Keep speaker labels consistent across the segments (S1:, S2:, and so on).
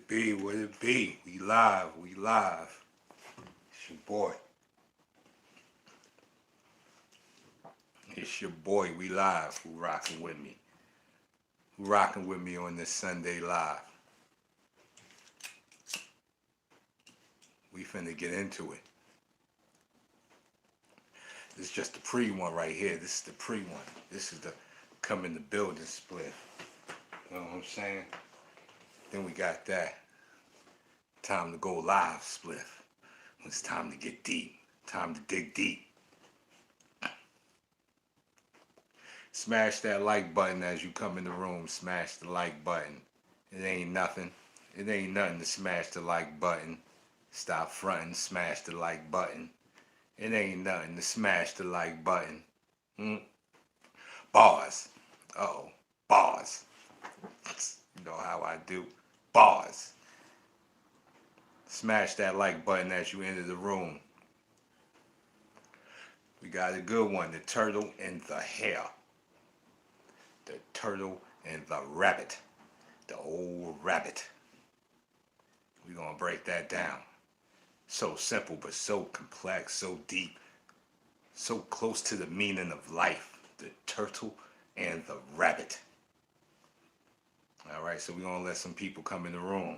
S1: it be? What it be? We live. We live. It's your boy. It's your boy. We live. Who rocking with me? Who rocking with me on this Sunday live? We finna get into it. This is just the pre one right here. This is the pre one. This is the come in the building split. You know what I'm saying? Then we got that time to go live split. It's time to get deep. Time to dig deep. Smash that like button as you come in the room. Smash the like button. It ain't nothing. It ain't nothing to smash the like button. Stop fronting. Smash the like button. It ain't nothing to smash the like button. Bars. Uh-oh. Bars. You know how I do. Bars. Smash that like button as you enter the room. We got a good one. The turtle and the hare. The turtle and the rabbit. The old rabbit. We're going to break that down. So simple, but so complex, so deep, so close to the meaning of life. The turtle and the rabbit. All right, so we're going to let some people come in the room.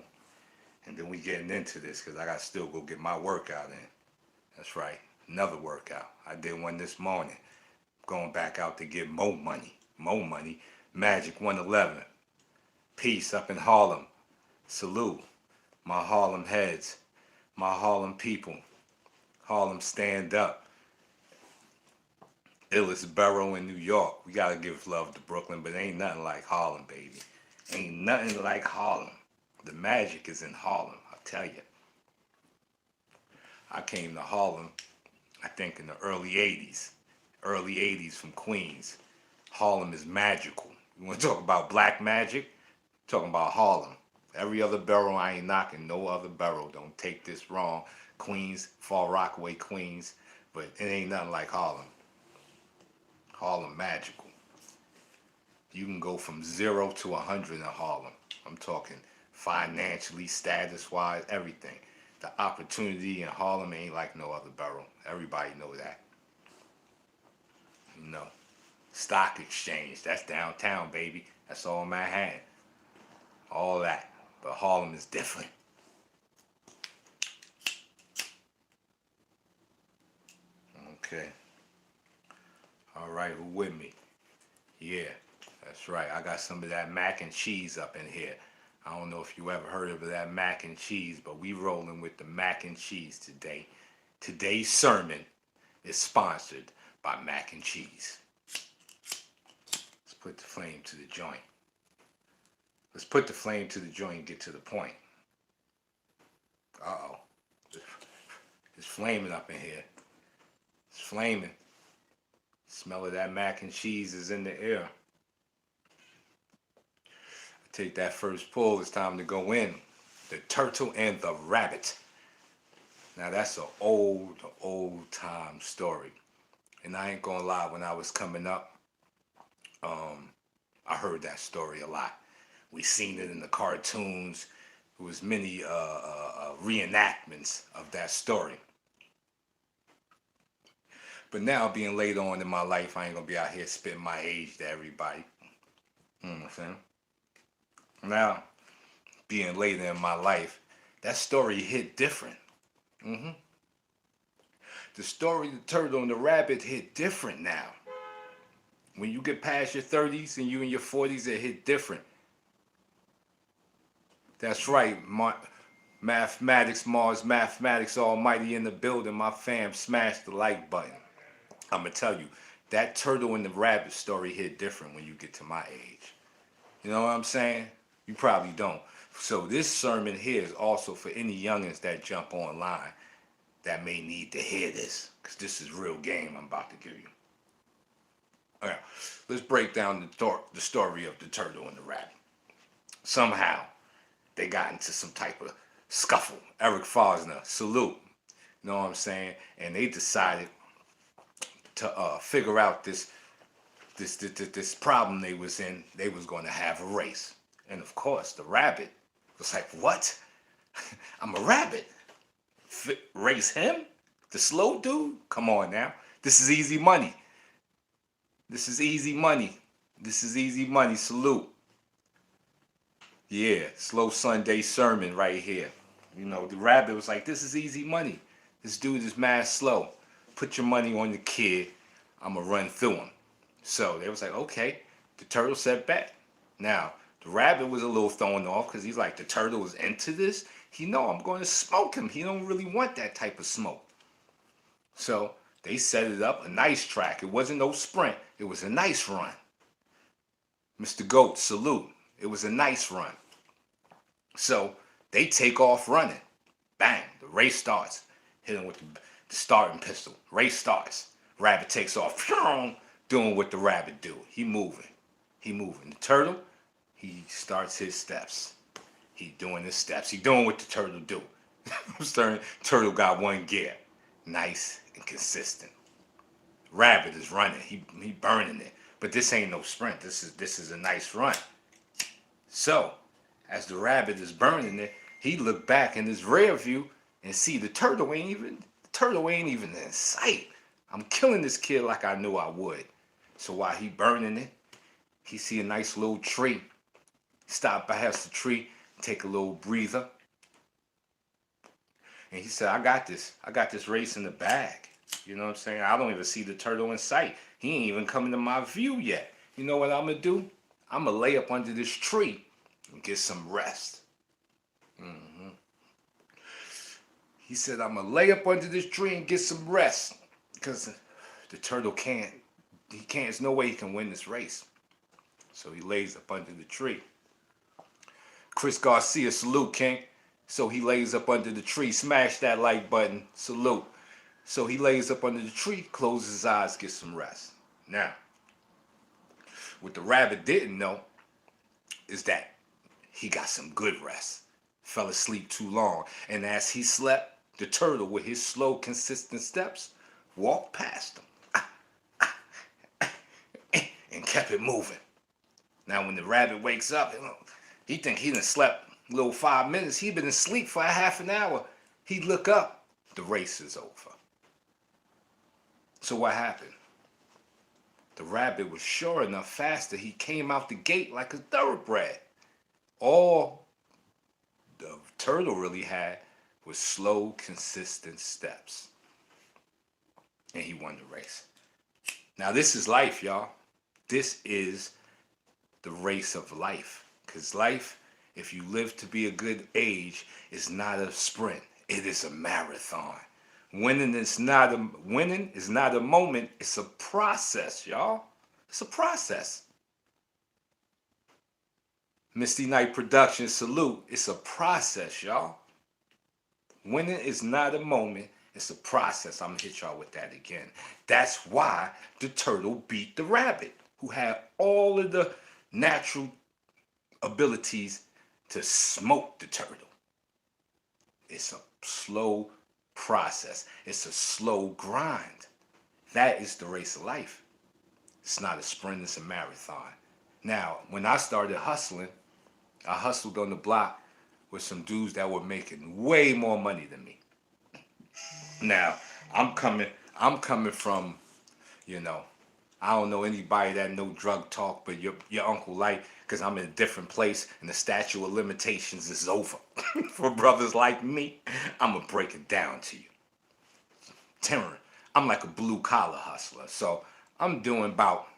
S1: And then we getting into this because I got to still go get my workout in. That's right, another workout. I did one this morning. Going back out to get more money. More money. Magic 111. Peace up in Harlem. Salute. My Harlem heads. My Harlem people. Harlem stand up. Illest borough in New York. We gotta give love to Brooklyn, but ain't nothing like Harlem, baby. Ain't nothing like Harlem. The magic is in Harlem, I'll tell you. I came to Harlem, I think in the early 80s. Early 80s from Queens. Harlem is magical. You wanna talk about black magic? Talking about Harlem. Every other borough, I ain't knocking no other borough. Don't take this wrong. Queens, Far Rockaway, Queens. But it ain't nothing like Harlem. Harlem magical. You can go from 0 to 100 in Harlem. I'm talking financially, status-wise, everything. The opportunity in Harlem ain't like no other borough. Everybody know that. You know. Stock exchange, that's downtown, baby. That's all Manhattan. All that. But Harlem is different. Okay. All right, who with me? Yeah, that's right. I got some of that mac and cheese up in here. I don't know if you ever heard of that mac and cheese, but we rolling with the mac and cheese today. Today's sermon is sponsored by mac and cheese. Let's put the flame to the joint. Let's put the flame to the joint and get to the point. Uh-oh. It's flaming up in here. It's flaming. Smell of that mac and cheese is in the air. I take that first pull. It's time to go in. The turtle and the rabbit. Now that's an old time story. And I ain't gonna lie, when I was coming up, I heard that story a lot. We seen it in the cartoons. There was many reenactments of that story. But now being later on in my life, I ain't gonna be out here spitting my age to everybody. You know what I'm saying? Now, being later in my life, that story hit different. The story, the turtle and the rabbit hit different now. When you get past your 30s and you in your 40s, it hit different. That's right, Mathematics, Mars, Mathematics Almighty in the building. My fam, smash the like button. I'm going to tell you, that turtle and the rabbit story hit different when you get to my age. You know what I'm saying? You probably don't. So this sermon here is also for any youngins that jump online that may need to hear this, because this is real game I'm about to give you. All right, let's break down the story of the turtle and the rabbit. Somehow, they got into some type of scuffle. Eric Fosner, salute. You know what I'm saying? And they decided to figure out this problem they was in. They was going to have a race. And of course, the rabbit was like, what? I'm a rabbit. Race him? The slow dude? Come on now. This is easy money. This is easy money. This is easy money. Salute. Yeah, slow Sunday sermon right here. The rabbit was like, this is easy money. This dude is mad slow. Put your money on the kid. I'm going to run through him. So they was like, okay. The turtle said bet. Now, the rabbit was a little thrown off because he's like, the turtle is into this. He know I'm going to smoke him. He don't really want that type of smoke. So they set it up, a nice track. It wasn't no sprint. It was a nice run. Mr. Goat, salute. It was a nice run. So they take off running. Bang, the race starts. Hit him with the starting pistol. Race starts. Rabbit takes off. Doing what the rabbit do. He moving. The turtle, he starts his steps. He doing his steps. He doing what the turtle do. Turtle got one gear. Nice and consistent. Rabbit is running. He burning it. But this ain't no sprint. This is a nice run. So, as the rabbit is burning it, he look back in his rear view and see the turtle ain't even in sight. I'm killing this kid like I knew I would. So while he burning it, he see a nice little tree. Stop past the tree, take a little breather. And he said, I got this. I got this race in the bag. You know what I'm saying? I don't even see the turtle in sight. He ain't even coming to my view yet. You know what I'm going to do? I'm going to lay up under this tree and get some rest. He said, I'm going to lay up under this tree and get some rest. Because the turtle there's no way he can win this race. So he lays up under the tree. Chris Garcia, salute, King. So he lays up under the tree. Smash that like button. Salute. So he lays up under the tree, closes his eyes, gets some rest. Now, what the rabbit didn't know is that he got some good rest. Fell asleep too long. And as he slept, the turtle, with his slow, consistent steps, walked past him and kept it moving. Now, when the rabbit wakes up, he think he done slept a little 5 minutes. He been asleep for a half an hour. He look up, the race is over. So what happened? The rabbit was sure enough faster. He came out the gate like a thoroughbred. All the turtle really had was slow, consistent steps. And he won the race. Now, this is life, y'all. This is the race of life. Because life, if you live to be a good age, is not a sprint. It is a marathon. Winning is not a moment. It's a process, y'all. It's a process. Misty Knight Productions, salute. It's a process, y'all. Winning is not a moment. It's a process. I'm going to hit y'all with that again. That's why the turtle beat the rabbit, who had all of the natural abilities to smoke the turtle. It's a slow process. It's a slow grind. That is the race of life. It's not a sprint, it's a marathon. Now, when I started hustling, I hustled on the block with some dudes that were making way more money than me. Now, I'm coming from, I don't know anybody that know drug talk, but your uncle like, because I'm in a different place and the statute of limitations is over. For brothers like me, I'm going to break it down to you. Terror. I'm like a blue collar hustler, so I'm doing about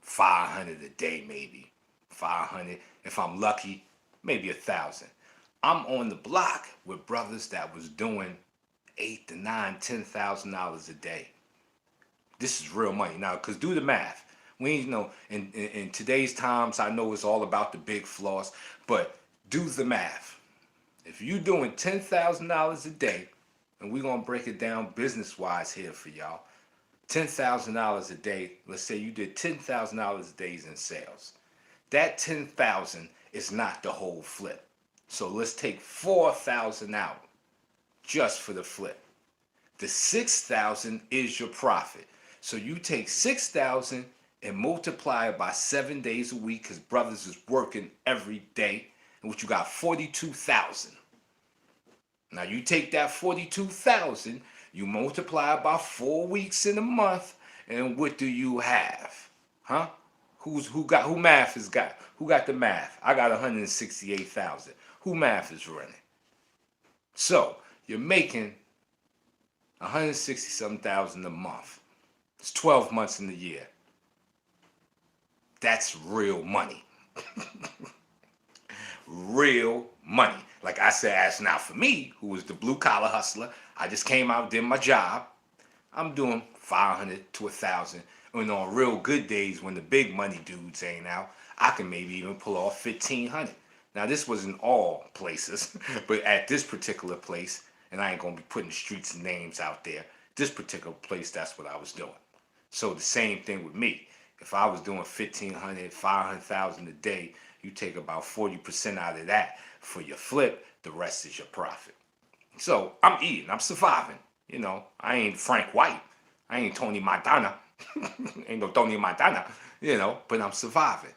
S1: 500 a day, maybe 500. If I'm lucky, maybe 1,000. I'm on the block with brothers that was doing $8,000 to $9,000, $10,000 a day. This is real money now, cause do the math. We ain't in today's times. I know it's all about the big floss, but do the math. If you doing $10,000 a day, and we're gonna break it down business wise here for y'all. $10,000 a day. Let's say you did $10,000 a day in sales. That 10,000 is not the whole flip. So let's take 4,000 out just for the flip. The 6,000 is your profit. So you take 6,000 and multiply it by 7 days a week, because brothers is working every day. and what you got 42,000. Now you take that 42,000, you multiply by 4 weeks in a month, and what do you have? Huh? Who math has got? Who got the math? I got 168,000. Who math is running? So you're making 160 something thousand a month. It's 12 months in the year. That's real money. Real money. Like I said, as now for me, who was the blue collar hustler, I just came out, did my job. I'm doing 500 to 1,000. And on real good days when the big money dudes ain't out, I can maybe even pull off 1,500. Now this wasn't all places, but at this particular place, and I ain't gonna be putting streets and names out there, this particular place, that's what I was doing. So the same thing with me. If I was doing 1,500, 500,000 a day, you take about 40% out of that for your flip, the rest is your profit. So I'm eating, I'm surviving. You know, I ain't Frank White. I ain't Tony Montana. Ain't no Tony Montana, you know, but I'm surviving.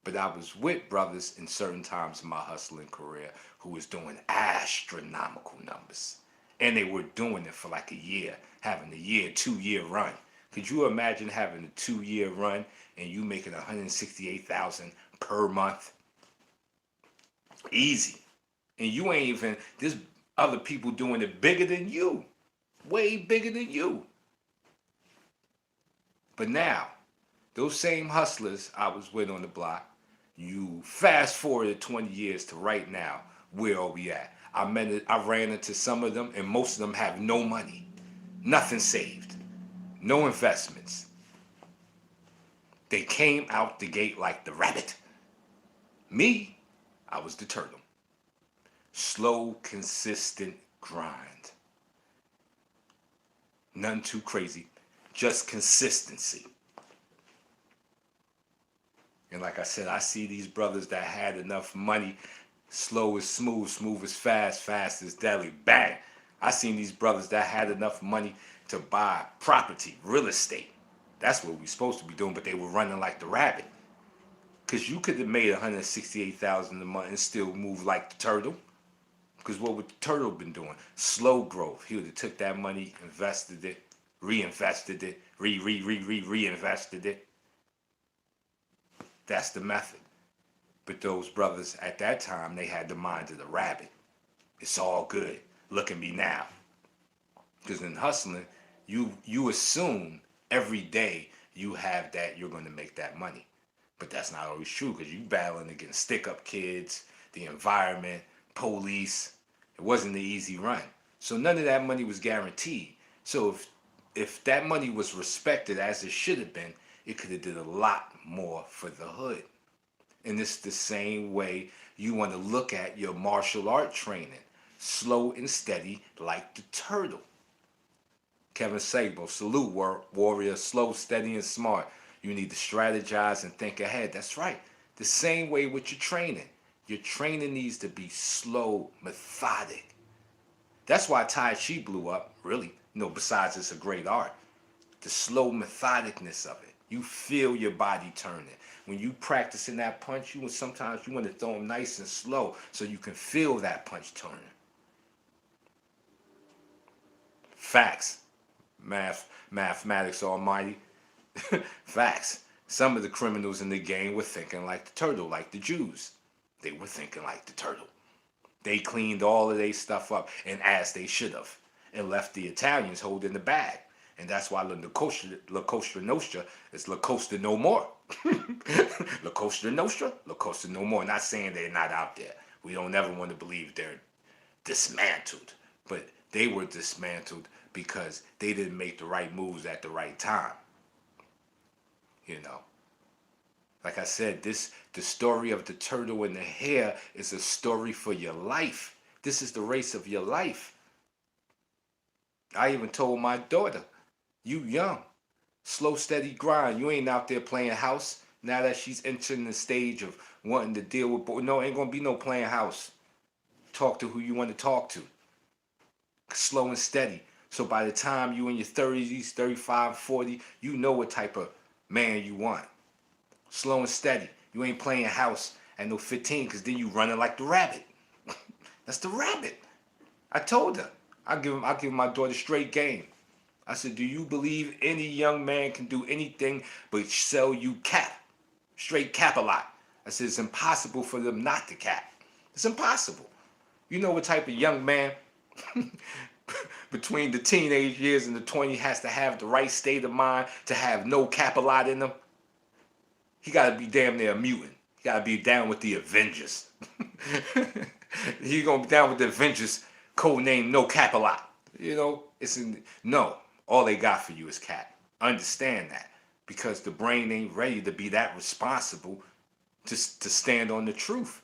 S1: But I was with brothers in certain times in my hustling career who was doing astronomical numbers. And they were doing it for like a year, having a year, 2 year run. Could you imagine having a 2 year run and you making 168,000 per month? Easy. And you ain't even, there's other people doing it bigger than you. Way bigger than you. But now, those same hustlers I was with on the block, you fast forward 20 years to right now, where are we at? I ran into some of them, and most of them have no money, nothing saved, no investments. They came out the gate like the rabbit. Me, I was the turtle. Slow, consistent grind. Nothing too crazy, just consistency. And like I said, I see these brothers that had enough money. Slow is smooth, smooth is fast, fast is deadly. Bang. I seen these brothers that had enough money to buy property, real estate. That's what we supposed to be doing, but they were running like the rabbit. Because you could have made 168,000 a month and still move like the turtle. Because what would the turtle been doing? Slow growth. He would have took that money, invested it, reinvested it, reinvested it. That's the method. But those brothers at that time, they had the mind of the rabbit. It's all good. Look at me now. Because in hustling, you assume every day you have that, you're going to make that money. But that's not always true because you battling against stick-up kids, the environment, police. It wasn't an easy run. So none of that money was guaranteed. So if that money was respected as it should have been, it could have did a lot more for the hood. And it's the same way you want to look at your martial art training. Slow and steady like the turtle. Kevin Sabo, salute warrior, slow, steady, and smart. You need to strategize and think ahead. That's right. The same way with your training. Your training needs to be slow, methodic. That's why Tai Chi blew up, really. Besides it's a great art. The slow methodicness of it. You feel your body turning. When you practicing that punch, sometimes you want to throw them nice and slow so you can feel that punch turning. Facts. Mathematics almighty. Facts. Some of the criminals in the game were thinking like the turtle, like the Jews. They were thinking like the turtle. They cleaned all of their stuff up, and as they should have, and left the Italians holding the bag. And that's why La Costa Nostra is La Costa no more. La Costa Nostra, La Costa no more. Not saying they're not out there. We don't ever want to believe they're dismantled. But they were dismantled because they didn't make the right moves at the right time. Like I said, the story of the turtle and the hare is a story for your life. This is the race of your life. I even told my daughter, you young, slow, steady grind. You ain't out there playing house. Now that she's entering the stage of wanting to deal with boys, no, ain't gonna be no playing house. Talk to who you want to talk to. Slow and steady. So by the time you in your 30s, 35, 40, you know what type of man you want. Slow and steady. You ain't playing house At no 15, because then you running like the rabbit. That's the rabbit. I told her. I give my daughter straight game. I said, do you believe any young man can do anything but sell you cap? Straight cap a lot. I said, it's impossible for them not to cap. It's impossible. You know what type of young man between the teenage years and the 20 has to have the right state of mind to have no cap a lot in them? He got to be damn near a mutant. He got to be down with the Avengers. He going to be down with the Avengers, codename No Cap a lot. You know, no. All they got for you is cap. Understand that. Because the brain ain't ready to be that responsible to stand on the truth.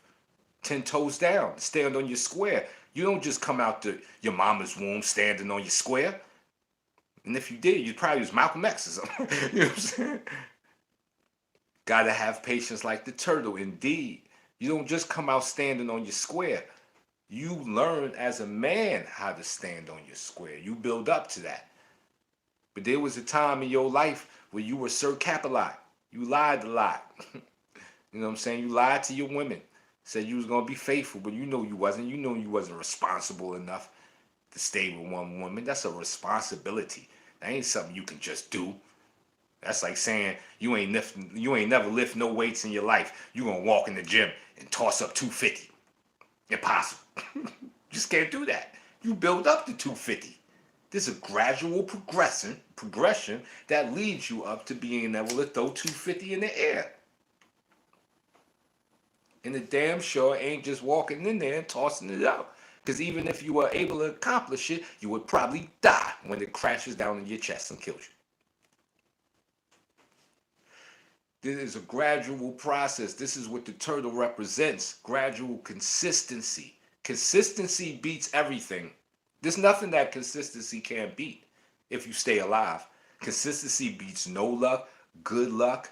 S1: 10 toes down. Stand on your square. You don't just come out your mama's womb standing on your square. And if you did, you'd probably use Malcolm X or something. You know what I'm saying? Gotta have patience like the turtle, indeed. You don't just come out standing on your square. You learn as a man how to stand on your square. You build up to that. But there was a time in your life where you were Sir Cap-a-lot. You lied a lot. You know what I'm saying? You lied to your women. Said you was going to be faithful, but you know you wasn't. You know you wasn't responsible enough to stay with one woman. That's a responsibility. That ain't something you can just do. That's like saying you ain't never lift no weights in your life. You gonna walk in the gym and toss up 250. Impossible. Just can't do that. You build up to 250. There's a gradual progression that leads you up to being able to throw 250 in the air. And the damn sure ain't just walking in there and tossing it out. Because even if you were able to accomplish it, you would probably die when it crashes down in your chest and kills you. This is a gradual process. This is what the turtle represents. Gradual consistency. Consistency beats everything. There's nothing that consistency can't beat if you stay alive. Consistency beats no luck, good luck,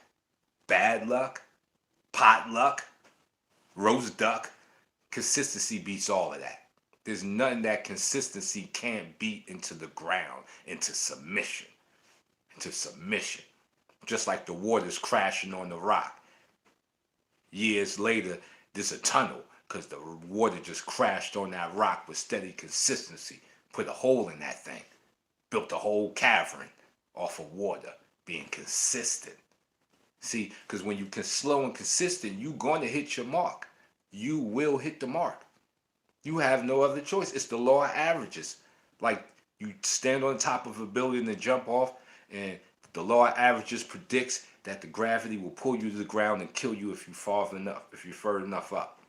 S1: bad luck, pot luck, roast duck. Consistency beats all of that. There's nothing that consistency can't beat into the ground, into submission. Just like the water's crashing on the rock. Years later, there's a tunnel because the water just crashed on that rock with steady consistency. Put a hole in that thing. Built a whole cavern off of water, being consistent. See, because when you can slow and consistent, you're going to hit your mark. You will hit the mark. You have no other choice. It's the law of averages. Like you stand on top of a building and jump off, and the law of averages predicts that the gravity will pull you to the ground and kill you if you farther enough up.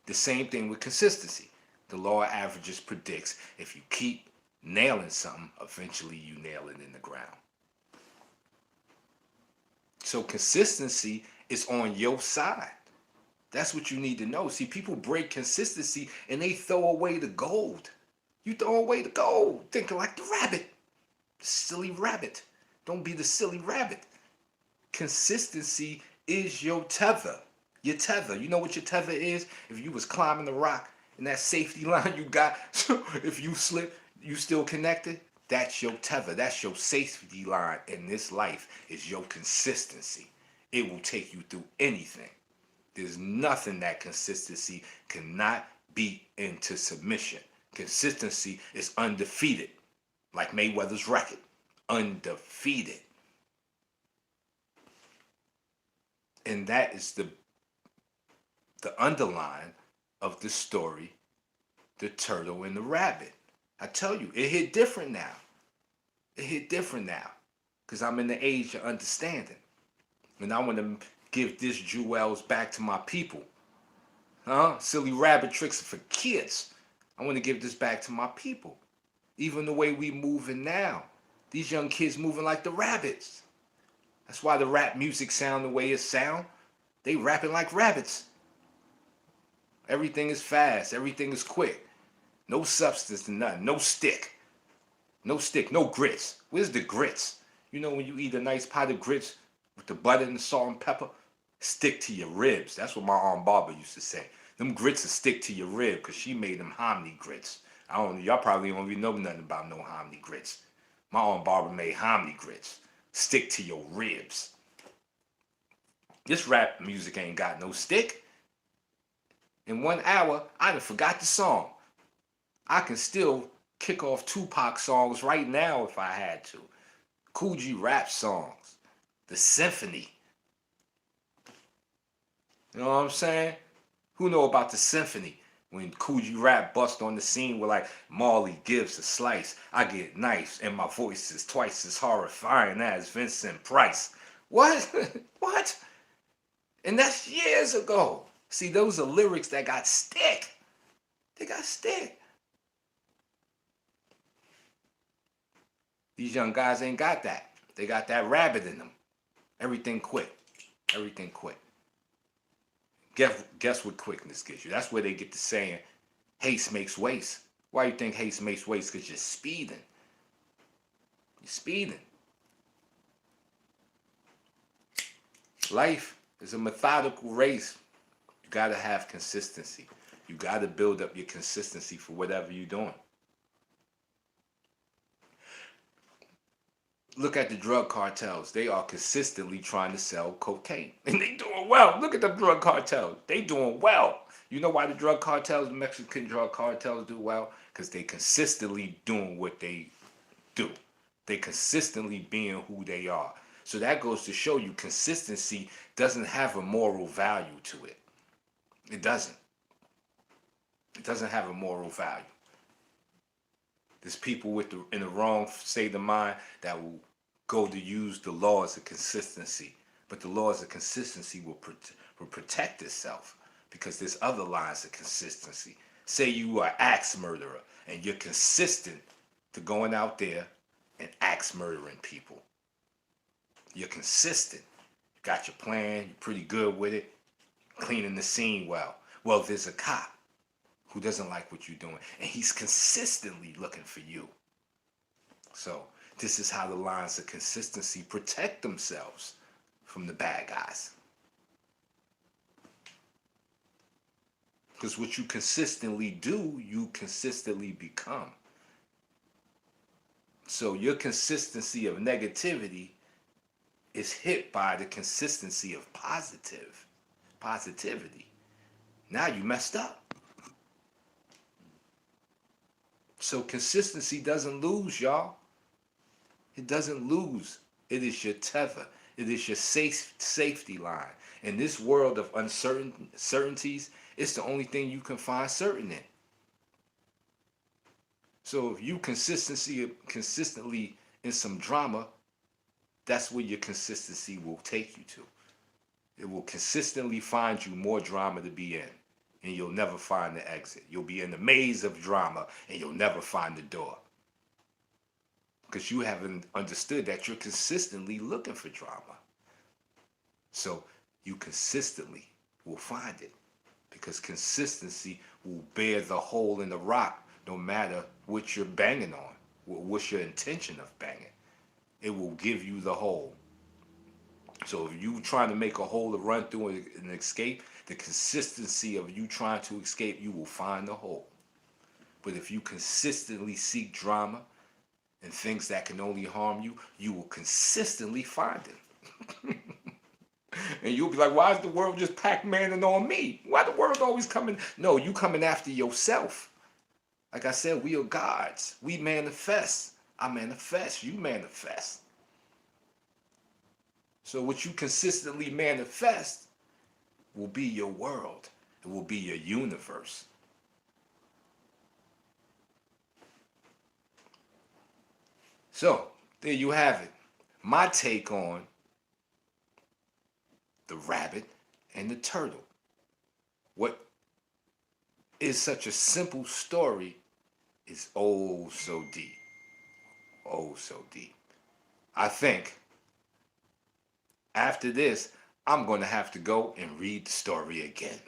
S1: The same thing with consistency. The law of averages predicts if you keep nailing something, eventually you nail it in the ground. So consistency is on your side. That's what you need to know. See, people break consistency and they throw away the gold. You throw away the gold, thinking like the rabbit. The silly rabbit. Don't be the silly rabbit. Consistency is your tether. Your tether. You know what your tether is? If you was climbing the rock and that safety line you got, so if you slip, you still connected? That's your tether. That's your safety line in this life, is your consistency. It will take you through anything. There's nothing that consistency cannot beat into submission. Consistency is undefeated. Like Mayweather's record. Undefeated. And that is the underline of the story, The Turtle and the Rabbit. I tell you, it hit different now. Because I'm in the age of understanding. And I want to give this jewels back to my people. Silly rabbit tricks are for kids. I want to give this back to my people. Even the way we moving now. These young kids moving like the rabbits. That's why the rap music sound the way it sound. They rapping like rabbits. Everything is fast. Everything is quick. No substance and nothing. No stick. No grits. Where's the grits? You know when you eat a nice pot of grits with the butter and the salt and pepper? Stick to your ribs. That's what my Aunt Barbara used to say. Them grits will stick to your rib because she made them hominy grits. Y'all probably don't even know nothing about no hominy grits. My Aunt Barbara made hominy grits. Stick to your ribs. This rap music ain't got no stick. In 1 hour, I done forgot the song. I can still kick off Tupac songs right now if I had to. Cool G rap songs. The symphony. You know what I'm saying? Who know about the symphony? When Cool G Rap bust on the scene with like Marley gives a slice, I get knives and my voice is twice as horrifying as Vincent Price. What? What? And that's years ago. See, those are lyrics that got stick. They got stick. These young guys ain't got that. They got that rabbit in them. Everything quick. Everything quick. Guess what quickness gives you? That's where they get the saying, haste makes waste. Why you think haste makes waste? Because you're speeding. You're speeding. Life is a methodical race. You got to have consistency. You got to build up your consistency for whatever you're doing. Look at the drug cartels. They are consistently trying to sell cocaine. And they doing well. Look at the drug cartels. They doing well. You know why the drug cartels, the Mexican drug cartels do well? Because they consistently doing what they do. They consistently being who they are. So that goes to show you consistency doesn't have a moral value to it. It doesn't. It doesn't have a moral value. There's people in the wrong state of mind that will go to use the laws of consistency. But the laws of consistency will protect itself because there's other lines of consistency. Say you are an axe murderer and you're consistent to going out there and axe murdering people. You're consistent. You got your plan. You're pretty good with it. Cleaning the scene well. Well, there's a cop who doesn't like what you're doing, and he's consistently looking for you. So this is how the lines of consistency protect themselves from the bad guys. Because what you consistently do, you consistently become. So your consistency of negativity is hit by the consistency of positivity. Now you messed up. So consistency doesn't lose, y'all. It doesn't lose. It is your tether. It is your safety line. In this world of uncertainties, it's the only thing you can find certain in. So if you consistently in some drama, that's where your consistency will take you to. It will consistently find you more drama to be in. And you'll never find the exit. You'll be in the maze of drama and you'll never find the door. Because you haven't understood that you're consistently looking for drama. So you consistently will find it. Because consistency will bear the hole in the rock no matter what you're banging on. What's your intention of banging? It will give you the hole. So if you trying to make a hole to run through and escape, the consistency of you trying to escape, you will find the hole. But if you consistently seek drama and things that can only harm you, you will consistently find it. And you'll be like, why is the world just Pac-Maning on me? Why the world always coming? No, you coming after yourself. Like I said, we are gods. We manifest. I manifest. You manifest. So what you consistently manifest will be your world. It will be your universe. So there you have it. My take on the rabbit and the turtle. What is such a simple story is oh so deep. Oh so deep. I think after this, I'm going to have to go and read the story again.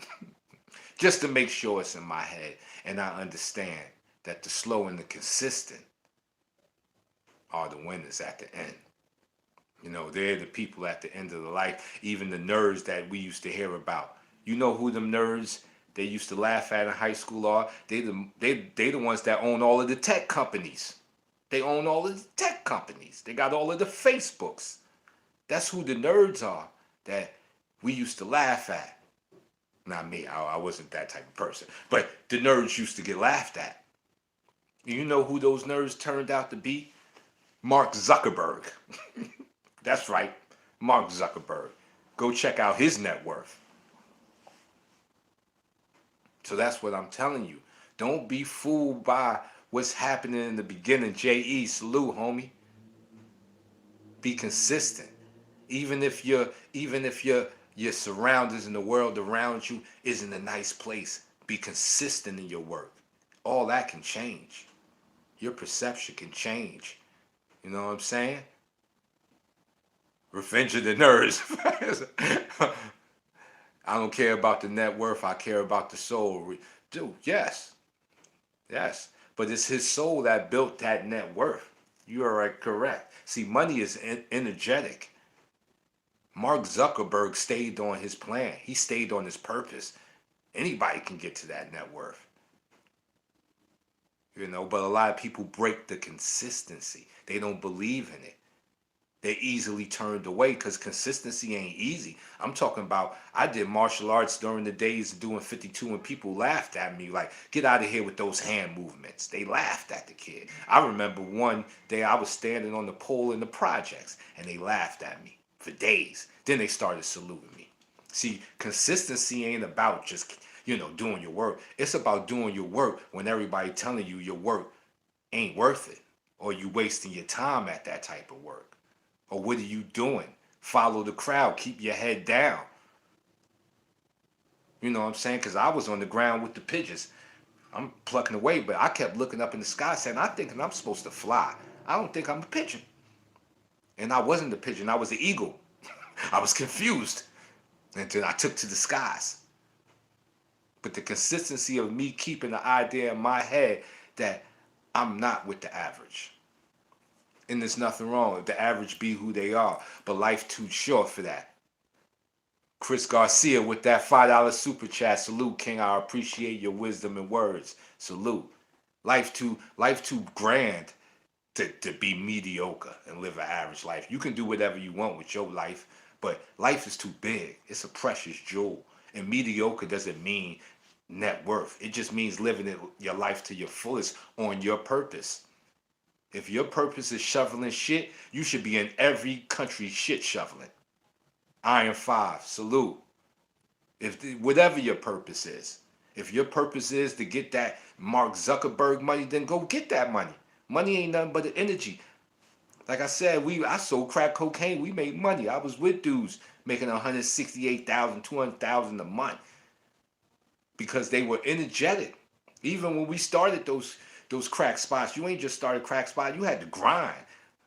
S1: Just to make sure it's in my head and I understand that the slow and the consistent are the winners at the end. You know, they're the people at the end of the life, even the nerds that we used to hear about. You know who them nerds they used to laugh at in high school are? They the ones that own all of the tech companies. They own all of the tech companies. They got all of the Facebooks. That's who the nerds are that we used to laugh at. Not me, I wasn't that type of person. But the nerds used to get laughed at. You know who those nerds turned out to be? Mark Zuckerberg. That's right, Mark Zuckerberg. Go check out his net worth. So that's what I'm telling you. Don't be fooled by what's happening in the beginning. J.E. Salute, homie. Be consistent. Even if your surroundings and the world around you isn't a nice place, be consistent in your work. All that can change. Your perception can change. You know what I'm saying? Revenge of the nerds. I don't care about the net worth. I care about the soul. Dude, yes. Yes. But it's his soul that built that net worth. You are right, correct. See, money is energetic. Mark Zuckerberg stayed on his plan. He stayed on his purpose. Anybody can get to that net worth. But a lot of people break the consistency. They don't believe in it. They're easily turned away because consistency ain't easy. I'm talking about, I did martial arts during the days of doing 52 and people laughed at me like, get out of here with those hand movements. They laughed at the kid. I remember one day I was standing on the pole in the projects and they laughed at me for days. Then they started saluting me. See, consistency ain't about just, doing your work. It's about doing your work when everybody telling you your work ain't worth it, or you wasting your time at that type of work. Or what are you doing? Follow the crowd. Keep your head down. You know what I'm saying? Because I was on the ground with the pigeons. I'm plucking away, but I kept looking up in the sky saying, I'm thinking I'm supposed to fly. I don't think I'm a pigeon. And I wasn't a pigeon. I was an eagle. I was confused. And then I took to the skies. But the consistency of me keeping the idea in my head that I'm not with the average. And there's nothing wrong with the average be who they are. But life too short for that. Chris Garcia with that $5 super chat. Salute, King. I appreciate your wisdom and words. Salute. Life too grand to be mediocre and live an average life. You can do whatever you want with your life, but life is too big. It's a precious jewel. And mediocre doesn't mean net worth. It just means living your life to your fullest on your purpose. If your purpose is shoveling shit, you should be in every country shit shoveling. Iron 5, salute. Whatever your purpose is. If your purpose is to get that Mark Zuckerberg money, then go get that money. Money ain't nothing but the energy. Like I said, I sold crack cocaine. We made money. I was with dudes making $168,000, $200,000 a month because they were energetic. Even when we started those crack spots, you ain't just started crack spot. You had to grind.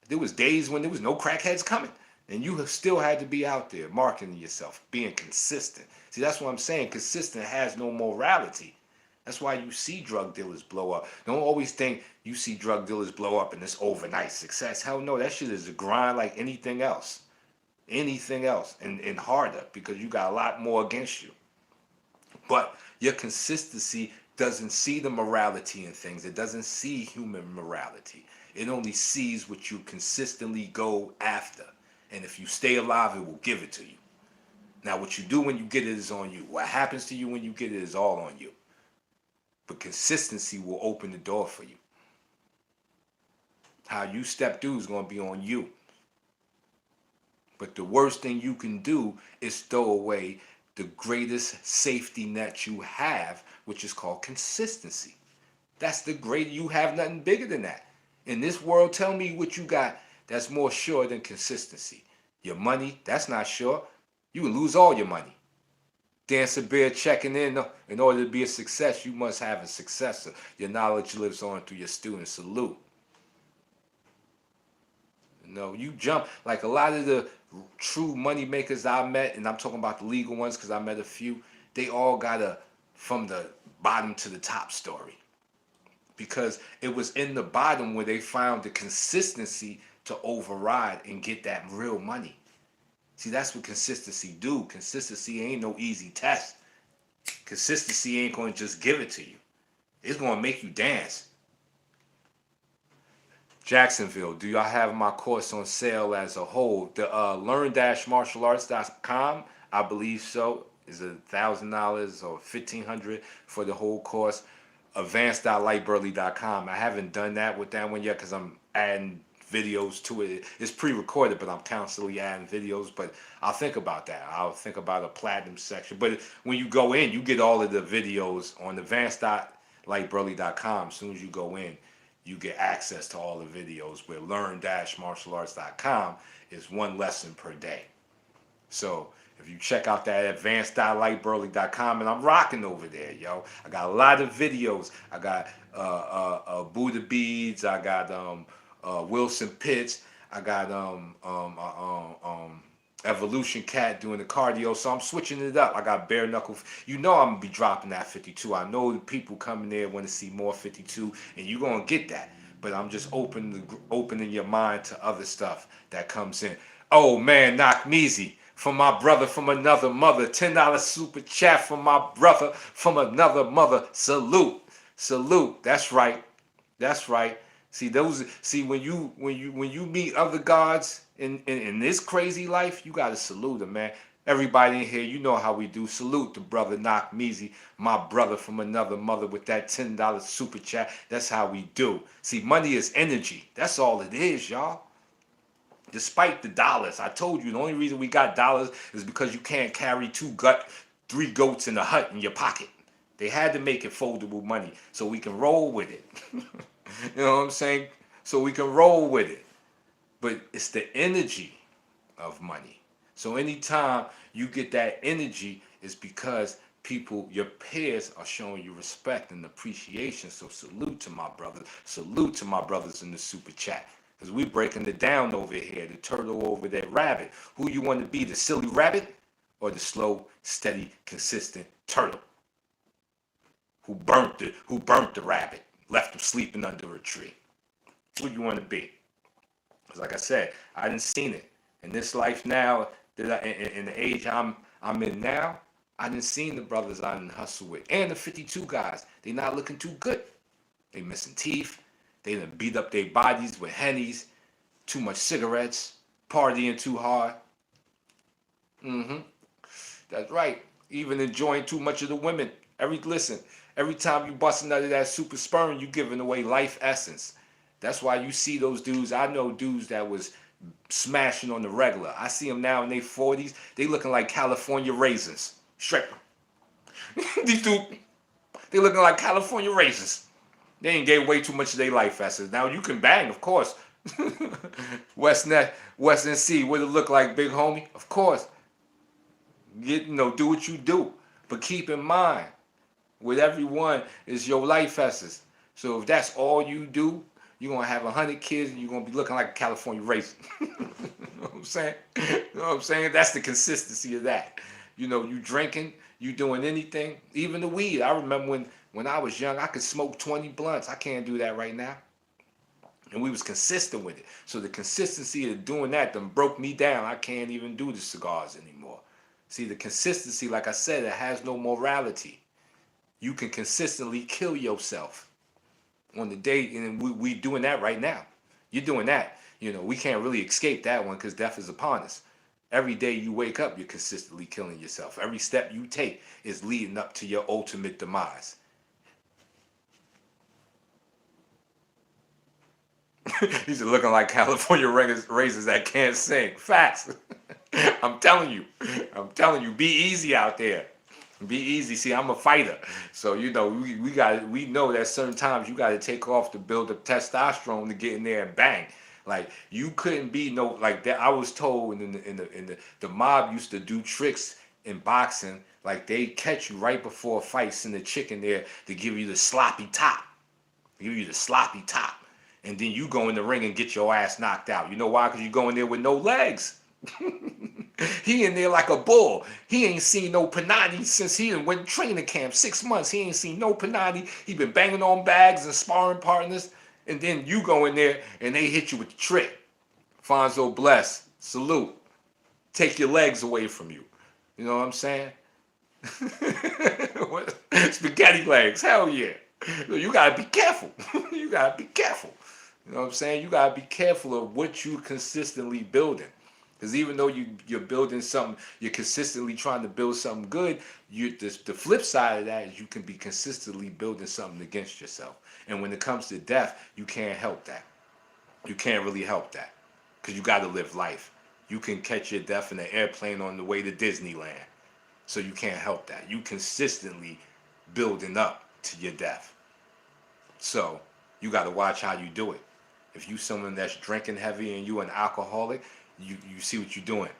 S1: There was days when there was no crackheads coming, and you still had to be out there marketing yourself, being consistent. See, that's what I'm saying. Consistent has no morality. That's why you see drug dealers blow up. Don't always think you see drug dealers blow up and it's overnight success. Hell no, that shit is a grind like anything else. Anything else. And harder because you got a lot more against you. But your consistency doesn't see the morality in things. It doesn't see human morality. It only sees what you consistently go after. And if you stay alive, it will give it to you. Now, what you do when you get it is on you. What happens to you when you get it is all on you. But consistency will open the door for you. How you step through is going to be on you. But the worst thing you can do is throw away the greatest safety net you have, which is called consistency. That's you have nothing bigger than that. In this world, tell me what you got that's more sure than consistency. Your money, that's not sure. You will lose all your money. Dancer Bear checking in order to be a success, you must have a successor. Your knowledge lives on through your students. Salute. You jump like a lot of the true money makers I met, and I'm talking about the legal ones because I met a few. They all got a from the bottom to the top story because it was in the bottom where they found the consistency to override and get that real money. See, that's what consistency do. Consistency ain't no easy test. Consistency ain't going to just give it to you. It's going to make you dance. Jacksonville, do y'all have my course on sale as a whole? The learn-martialarts.com. I believe so. Is $1,000 or $1,500 for the whole course. Advanced.lightburley.com. I haven't done that with that one yet because I'm adding videos to it. It's pre-recorded, but I'm constantly adding videos. But I'll think about that. I'll think about a platinum section. But when you go in, you get all of the videos on advanced.lightburley.com. As soon as you go in, you get access to all the videos where learn-martialarts.com is one lesson per day. So if you check out that advanced.lightburley.com, and I'm rocking over there, yo. I got a lot of videos. I got Buddha beads. I got Wilson Pitts. I got Evolution Cat doing the cardio. So I'm switching it up. I got bare knuckle. You know I'm gonna be dropping that 52. I know the people coming there want to see more 52, and you're gonna get that. But I'm just opening your mind to other stuff that comes in. Oh man, knock me easy. From my brother from another mother. $10 super chat from my brother from another mother. Salute. Salute. That's right. That's right. See when you meet other gods in this crazy life, you gotta salute them, man. Everybody in here, you know how we do. Salute the brother Knock Measy, my brother from another mother with that $10 super chat. That's how we do. See, money is energy. That's all it is, y'all. Despite the dollars, I told you the only reason we got dollars is because you can't carry three goats in a hut in your pocket. They had to make it foldable money so we can roll with it. You know what I'm saying? So we can roll with it. But it's the energy of money. So anytime you get that energy, it's because people, your peers, are showing you respect and appreciation. So salute to my brothers. Salute to my brothers in the super chat. Because we breaking it down over here. The turtle over there, rabbit. Who you want to be, the silly rabbit or the slow, steady, consistent turtle? Who burnt the rabbit, left him sleeping under a tree? Who you want to be? Because like I said, I didn't seen it. In this life now, in the age I'm in now, I didn't seen the brothers I didn't hustle with. And the 52 guys, they not looking too good. They missing teeth. They done beat up their bodies with hennies, too much cigarettes, partying too hard. That's right. Even enjoying too much of the women. Every time you busting out of that super sperm, you giving away life essence. That's why you see those dudes. I know dudes that was smashing on the regular. I see them now in their 40s. They looking like California raisins. Straight. These dudes, they looking like California raisins. They ain't gave way too much of their life essence. Now you can bang, of course. West NC, what it look like, big homie? Of course. Do what you do. But keep in mind, with everyone is your life essence. So if that's all you do, you're gonna have 100 kids and you're gonna be looking like a California raisin. You know what I'm saying? You know what I'm saying? That's the consistency of that. You drinking, you doing anything, even the weed. I remember when I was young, I could smoke 20 blunts. I can't do that right now. And we was consistent with it. So the consistency of doing that done broke me down. I can't even do the cigars anymore. See, the consistency, like I said, it has no morality. You can consistently kill yourself on the day, and we doing that right now. You're doing that. We can't really escape that one because death is upon us. Every day you wake up, you're consistently killing yourself. Every step you take is leading up to your ultimate demise. He's looking like California raisins that can't sing. Facts. I'm telling you, be easy out there. Be easy. See, I'm a fighter. So, we know that certain times you got to take off to build up testosterone to get in there and bang. Like, you couldn't be like that. I was told in the mob used to do tricks in boxing. Like, they catch you right before a fight, send a chick in there to give you the sloppy top. And then you go in the ring and get your ass knocked out. You know why? Because you go in there with no legs. He in there like a bull. He ain't seen no Panani since he went training camp 6 months. He ain't seen no Panani. He been banging on bags and sparring partners. And then you go in there and they hit you with the trick. Fonzo bless. Salute. Take your legs away from you. You know what I'm saying? Spaghetti legs. Hell yeah. You gotta be careful. You gotta be careful. You know what I'm saying? You gotta be careful of what you consistently building. Because even though you're building something, you're consistently trying to build something good. The flip side of that is you can be consistently building something against yourself. And when it comes to death, you can't help that. You can't really help that because you got to live life. You can catch your death in an airplane on the way to Disneyland. So you can't help that. You consistently building up to your death. So you got to watch how you do it. If you someone that's drinking heavy and you an alcoholic, you see what you're doing.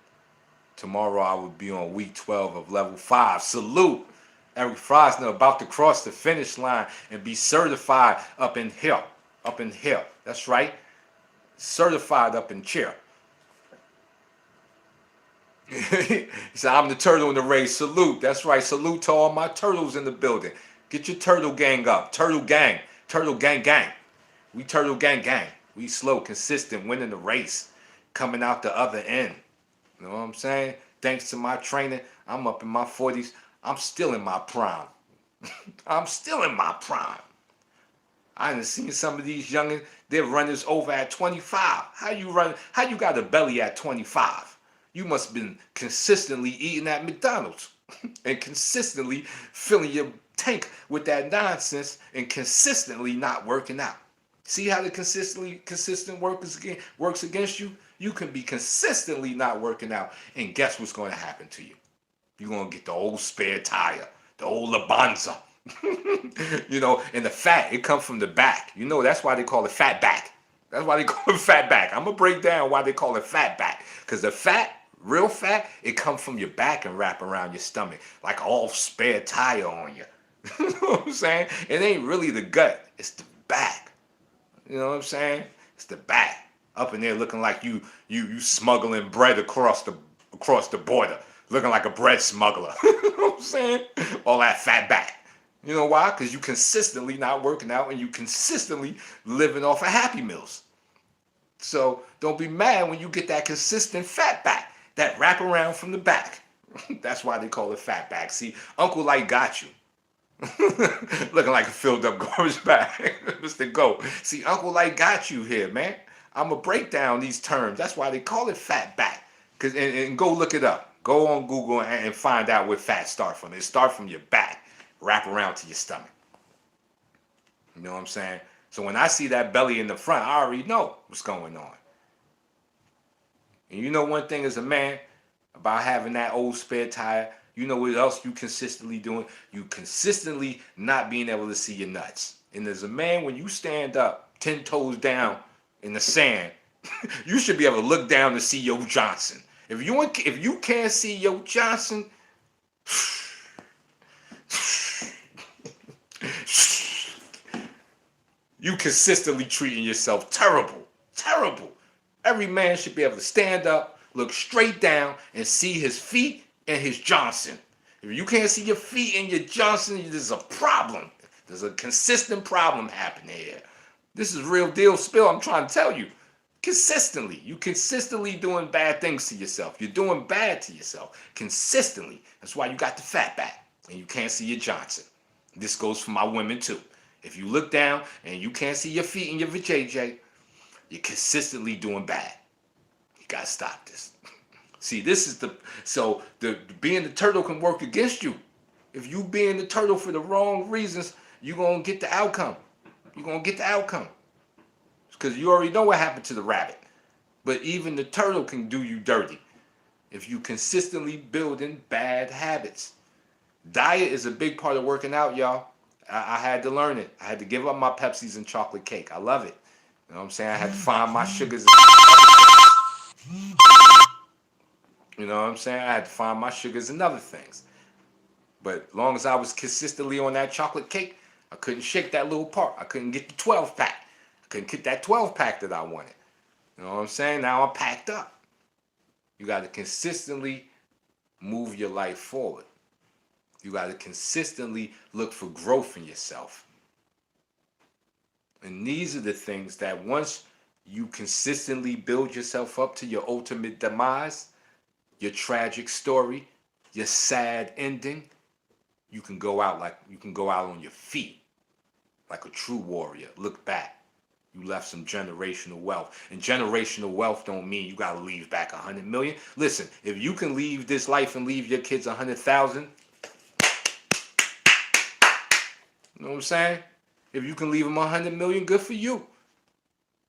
S1: Tomorrow I will be on week 12 of level 5. Salute Eric Frosner about to cross the finish line and be certified up in here. Up in here. That's right. Certified up in chair. He said, I'm the turtle in the race. Salute. That's right. Salute to all my turtles in the building. Get your turtle gang up. Turtle gang. Turtle gang gang. We turtle gang gang. We slow, consistent, winning the race. Coming out the other end. You know what I'm saying? Thanks to my training, I'm up in my 40s. I'm still in my prime. I'm still in my prime. I done seen some of these youngins, they're runners over at 25. How you run? How you got a belly at 25? You must have been consistently eating at McDonald's and consistently filling your tank with that nonsense and consistently not working out. See how the consistent works against you? You can be consistently not working out, and guess what's going to happen to you? You're going to get the old spare tire, the old Labanza. And the fat, it comes from the back. That's why they call it fat back. That's why they call it fat back. I'm going to break down why they call it fat back. Because the fat, real fat, it comes from your back and wrap around your stomach like all spare tire on you. You know what I'm saying? It ain't really the gut. It's the back. You know what I'm saying? It's the back. Up in there looking like you smuggling bread across the border. Looking like a bread smuggler. You know what I'm saying? All that fat back. You know why? Because you consistently not working out and you consistently living off of Happy Meals. So don't be mad when you get that consistent fat back. That wrap around from the back. That's why they call it fat back. See, Uncle Light got you. Looking like a filled up garbage bag. Mr. Go. See, Uncle Light got you here, man. I'm going to break down these terms. That's why they call it fat back. And go look it up. Go on Google and find out where fat start from. It start from your back. Wrap around to your stomach. You know what I'm saying? So when I see that belly in the front, I already know what's going on. And you know one thing as a man about having that old spare tire, you know what else you consistently doing? You consistently not being able to see your nuts. And as a man, when you stand up 10 toes down in the sand, you should be able to look down to see your Johnson. If you can't see your Johnson, you consistently treating yourself terrible. Terrible. Every man should be able to stand up, look straight down, and see his feet and his Johnson. If you can't see your feet and your Johnson, there's a problem. There's a consistent problem happening here. This is real deal spill, I'm trying to tell you. Consistently. You consistently doing bad things to yourself. You're doing bad to yourself. Consistently. That's why you got the fat back. And you can't see your Johnson. This goes for my women too. If you look down and you can't see your feet and your vajayjay, you're consistently doing bad. You gotta stop this. See, this is the being the turtle can work against you. If you being the turtle for the wrong reasons, you're gonna get the outcome. You're gonna get the outcome. Because you already know what happened to the rabbit. But even the turtle can do you dirty if you consistently building bad habits. Diet is a big part of working out, y'all. I had to learn it. I had to give up my Pepsis and chocolate cake. I love it. You know what I'm saying? I had to find my sugars. You know what I'm saying? I had to find my sugars and other things. But as long as I was consistently on that chocolate cake, I couldn't shake that little part. I couldn't get the 12 pack. I couldn't get that 12 pack that I wanted. You know what I'm saying? Now I'm packed up. You got to consistently move your life forward. You got to consistently look for growth in yourself. And these are the things that once you consistently build yourself up to your ultimate demise, your tragic story, your sad ending, you can go out on your feet like a true warrior. Look back. You left some generational wealth. And generational wealth don't mean you gotta leave back 100 million. Listen, if you can leave this life and leave your kids 100,000, you know what I'm saying? If you can leave them 100 million, good for you.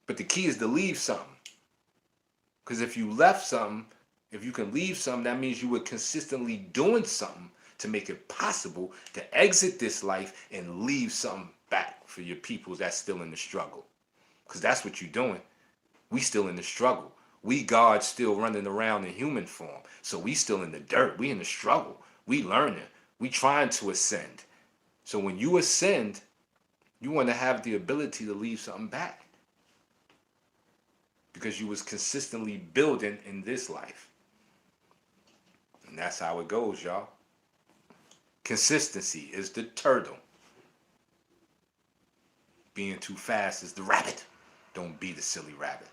S1: But the key is to leave something. Because if you left something, if you can leave something, that means you were consistently doing something to make it possible to exit this life and leave something back for your people that's still in the struggle. Because that's what you're doing. We still in the struggle. We gods still running around in human form. So we still in the dirt. We in the struggle. We learning. We trying to ascend. So when you ascend, you want to have the ability to leave something back. Because you was consistently building in this life. And that's how it goes, y'all. Consistency is the turtle. Being too fast is the rabbit. Don't be the silly rabbit.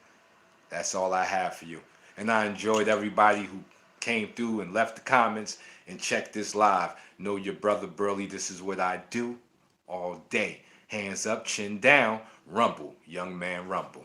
S1: That's all I have for you. And I enjoyed everybody who came through and left the comments and checked this live. Know your brother Burley. This is what I do all day. Hands up, chin down, rumble, young man rumble.